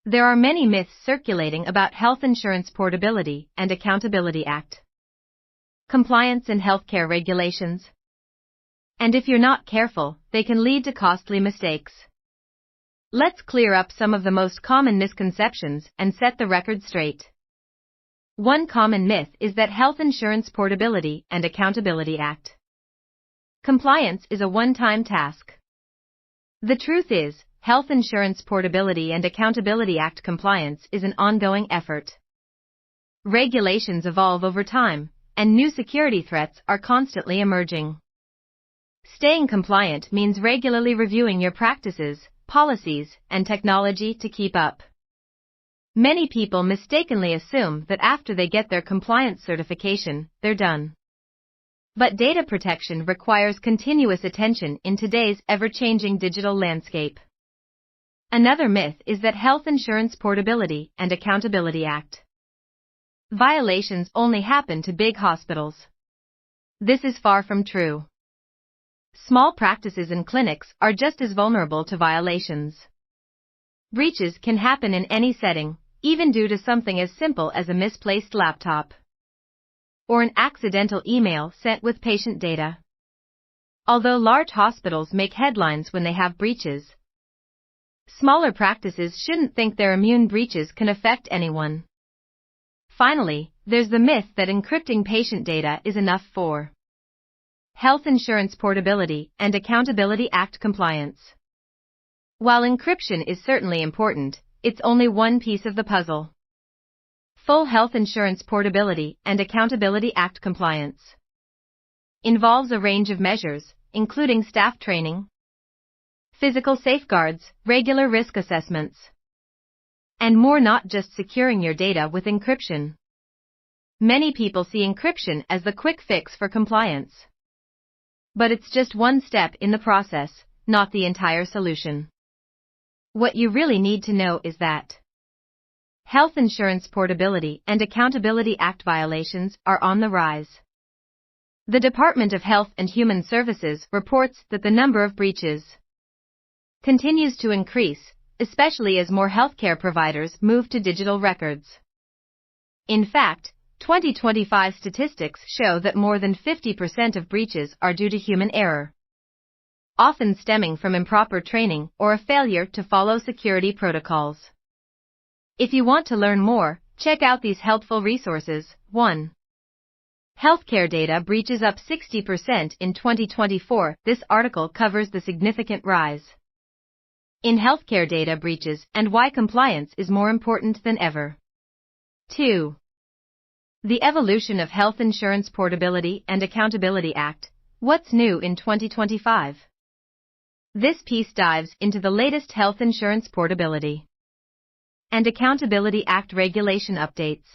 There are many myths circulating about Health Insurance Portability and Accountability Act, compliance and healthcare regulations. And if you're not careful, they can lead to costly mistakes. Let's clear up some of the most common misconceptions and set the record straight. One common myth is that Health Insurance Portability and Accountability Act compliance is a one-time task. The truth is, Health Insurance Portability and Accountability Act compliance is an ongoing effort. Regulations evolve over time, and new security threats are constantly emerging. Staying compliant means regularly reviewing your practices, policies, and technology to keep up. Many people mistakenly assume that after they get their compliance certification, they're done. But data protection requires continuous attention in today's ever-changing digital landscape. Another myth is that Health Insurance Portability and Accountability Act violations only happen to big hospitals. This is far from true. Small practices and clinics are just as vulnerable to violations. Breaches can happen in any setting, even due to something as simple as a misplaced laptop or an accidental email sent with patient data. Although large hospitals make headlines when they have breaches, smaller practices shouldn't think their immune breaches can affect anyone. Finally, there's the myth that encrypting patient data is enough for Health Insurance Portability and Accountability Act compliance. While encryption is certainly important, it's only one piece of the puzzle. Full Health Insurance Portability and Accountability Act compliance involves a range of measures, including staff training, physical safeguards, regular risk assessments, and more, not just securing your data with encryption. Many people see encryption as the quick fix for compliance. But it's just one step in the process, not the entire solution. What you really need to know is that Health Insurance Portability and Accountability Act violations are on the rise. The Department of Health and Human Services reports that the number of breaches continues to increase, especially as more healthcare providers move to digital records. In fact, 2025 statistics show that more than 50% of breaches are due to human error, often stemming from improper training or a failure to follow security protocols. If you want to learn more, check out these helpful resources. 1. Healthcare data breaches up 60% in 2024. This article covers the significant rise in healthcare data breaches and why compliance is more important than ever. 2. The evolution of Health Insurance Portability and Accountability Act. What's new in 2025? This piece dives into the latest Health Insurance Portability and Accountability Act regulation updates,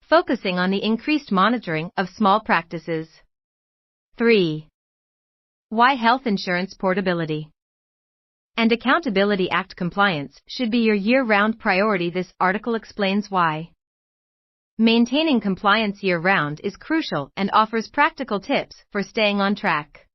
focusing on the increased monitoring of small practices. 3. Why Health Insurance Portability and Accountability Act compliance should be your year-round priority. This article explains why maintaining compliance year-round is crucial and offers practical tips for staying on track.